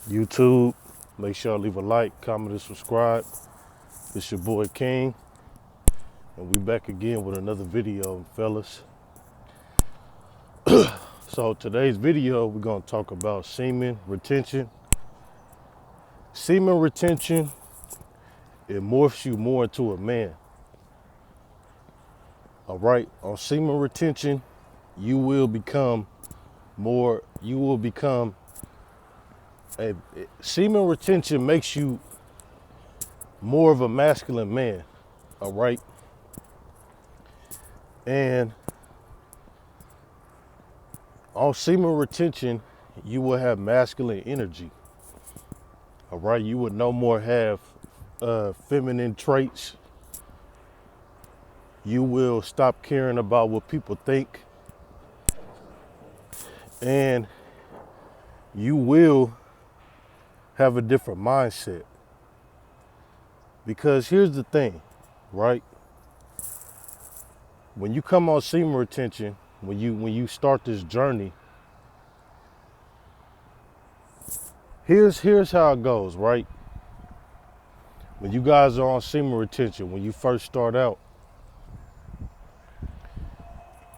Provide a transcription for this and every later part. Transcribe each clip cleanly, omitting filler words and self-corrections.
YouTube. Make sure to leave a like, comment, and subscribe. It's your boy King, and we back again with another video, fellas. So today's video, we're gonna talk about semen retention. Semen retention, it morphs you more into a man. All right, on semen retention, you will become more. You will become a semen retention makes you more of a masculine man. All right, and on semen retention, you will have masculine energy. All right, you would no more have feminine traits. You will stop caring about what people think, and you will have a different mindset. Because here's the thing, right? When you come on semen retention, when you start this journey, here's how it goes, right? When you guys are on semen retention, when you first start out,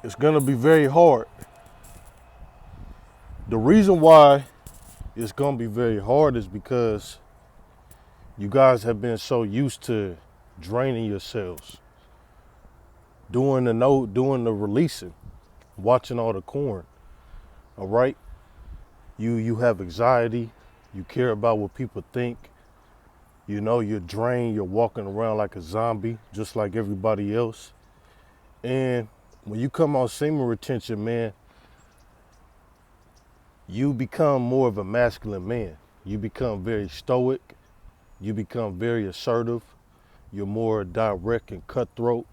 it's gonna be very hard. The reason why it's gonna be very hard is because you guys have been so used to draining yourselves, doing the releasing, watching all the corn. All right, you have anxiety, you care about what people think. You know, you're drained, you're walking around like a zombie, just like everybody else. And when you come on semen retention, man, you become more of a masculine man. You become very stoic. You become very assertive. You're more direct and cutthroat.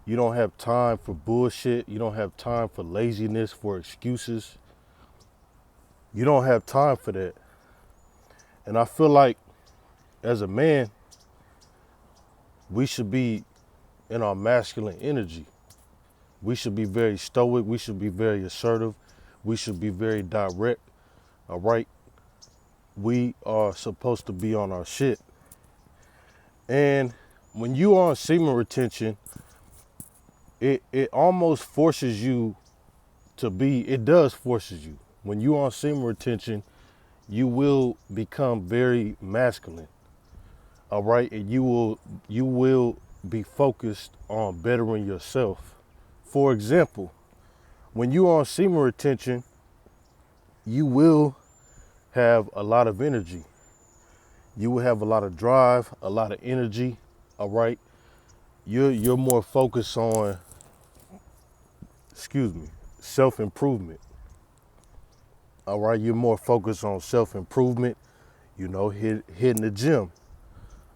You don't have time for bullshit. You don't have time for laziness, for excuses. You don't have time for that. And I feel like as a man, we should be in our masculine energy. We should be very stoic. We should be very assertive. We should be very direct. All right. We are supposed to be on our shit. And when you are on semen retention, it almost forces you to be, it does forces you. When you are on semen retention, you will become very masculine. All right. And you will be focused on bettering yourself. For example, when you are on semen retention, you will have a lot of energy. You will have a lot of drive, a lot of energy. All right. You're more focused on, self-improvement. All right. You're more focused on self-improvement, hitting the gym,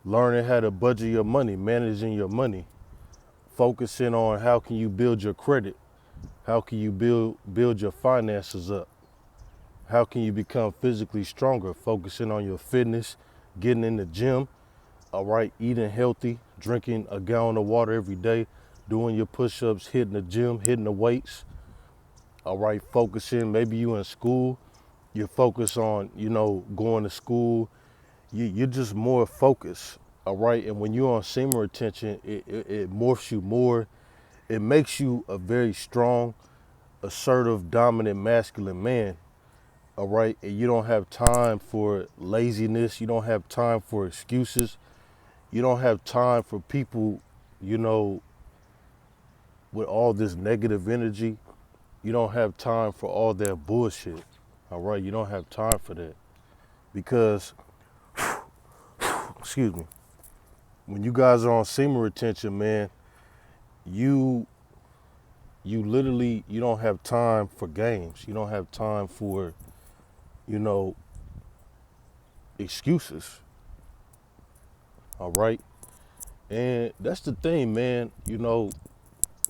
learning how to budget your money, managing your money, focusing on how can you build your credit, how can you build your finances up, how can you become physically stronger, focusing on your fitness, getting in the gym, all right, eating healthy, drinking a gallon of water every day, doing your push-ups, hitting the gym, hitting the weights, all right, focusing, maybe you in school, you're focused on, going to school, you're just more focused, all right, and when you're on semen retention, it morphs you more, it makes you a very strong, assertive, dominant, masculine man, all right, and you don't have time for laziness, you don't have time for excuses, you don't have time for people, you know, with all this negative energy. You don't have time for all that bullshit. All right, you don't have time for that because, excuse me, when you guys are on semen retention, man, you literally you don't have time for games. You don't have time for, you know, excuses. All right, and that's the thing, man.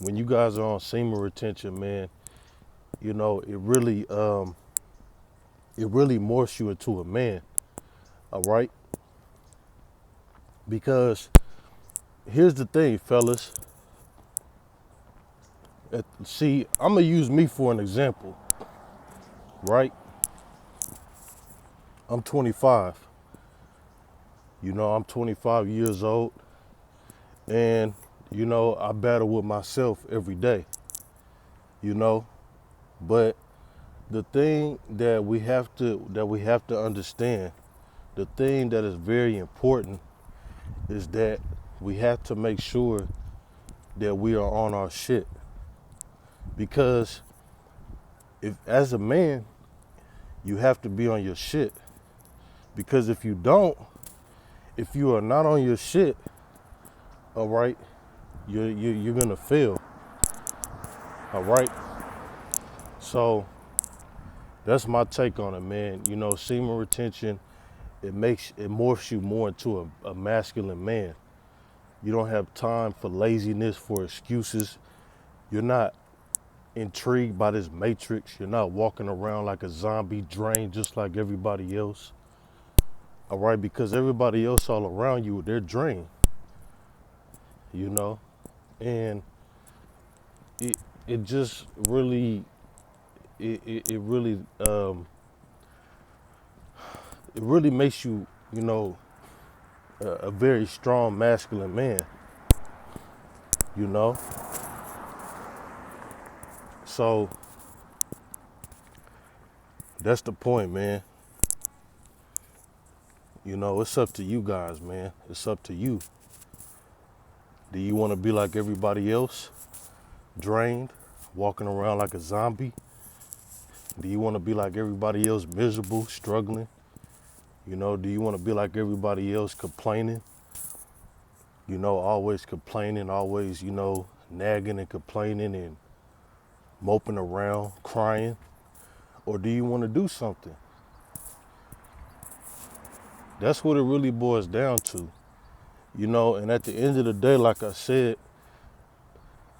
When you guys are on semen retention, man, it really morphs you into a man. All right, because here's the thing, fellas. See, I'm gonna use me for an example, right? I'm 25. I'm 25 years old, and I battle with myself every day. You know, but the thing that we have to understand, the thing that is very important is that we have to make sure that we are on our shit. Because if as a man, you have to be on your shit. Because if you don't, if you are not on your shit, all right, you're gonna fail. All right. So that's my take on it, man. Semen retention, it morphs you more into a masculine man. You don't have time for laziness, for excuses. You're not intrigued by this matrix. You're not walking around like a zombie drained just like everybody else. All right, because everybody else all around you, they're drained, you know? And it it just really it really it really makes you, a very strong masculine man, you know? So that's the point, man. It's up to you guys, man. It's up to you. Do you want to be like everybody else, drained, walking around like a zombie? Do you want to be like everybody else, miserable, struggling? Do you want to be like everybody else, complaining? Always complaining, always, nagging and complaining and moping around, crying? Or do you want to do something? That's what it really boils down to. And at the end of the day, like I said,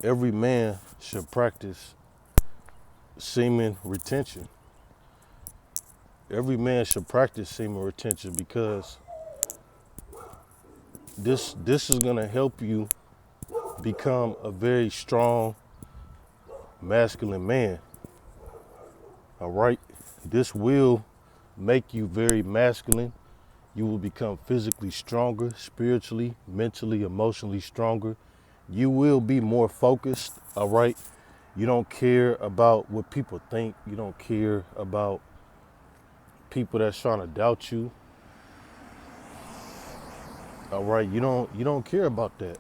every man should practice semen retention. Every man should practice semen retention because this is gonna help you become a very strong masculine man. All right? This will make you very masculine. You will become physically stronger, spiritually, mentally, emotionally stronger. You will be more focused, all right? You don't care about what people think. You don't care about people that's trying to doubt you. All right, you don't care about that.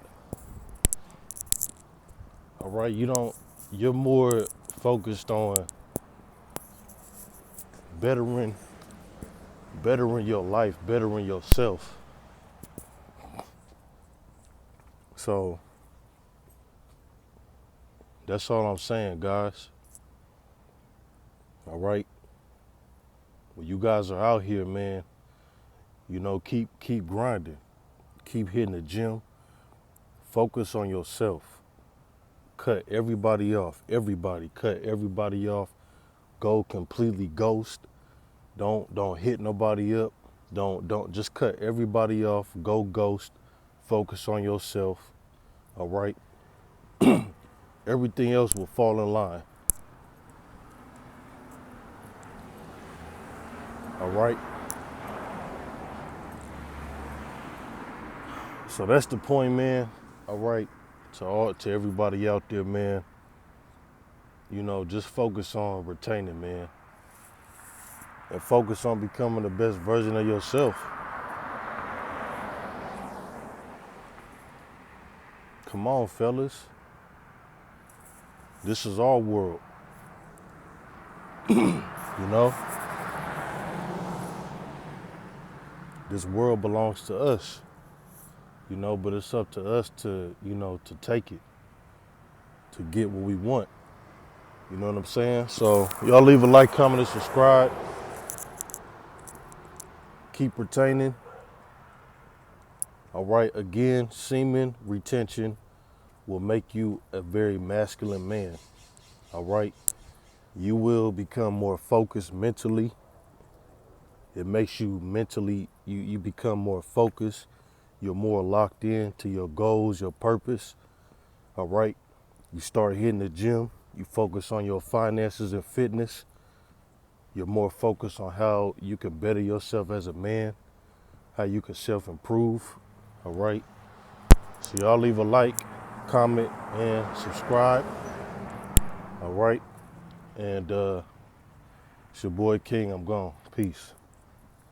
All right, you're more focused on bettering bettering your life, bettering yourself. So that's all I'm saying, guys. All right. Well, you guys are out here, man. Keep grinding. Keep hitting the gym. Focus on yourself. Cut everybody off. Everybody. Cut everybody off. Go completely ghost. Don't hit nobody up. Don't just cut everybody off. Go ghost. Focus on yourself. All right. Everything else will fall in line. All right. So that's the point, man. All right. To everybody out there, man. Just focus on retaining, man. And focus on becoming the best version of yourself. Come on, fellas. This is our world. You know? This world belongs to us. But it's up to us to take it, to get what we want. You know what I'm saying? So y'all leave a like, comment, and subscribe. Keep retaining. All right, again, semen retention will make you a very masculine man. All right? You will become more focused mentally. It makes you mentally, you become more focused. You're more locked in to your goals, your purpose. All right? You start hitting the gym. You focus on your finances and fitness. You're more focused on how you can better yourself as a man, how you can self-improve. All right. So y'all leave a like, comment, and subscribe. All right. And it's your boy King. I'm gone. Peace.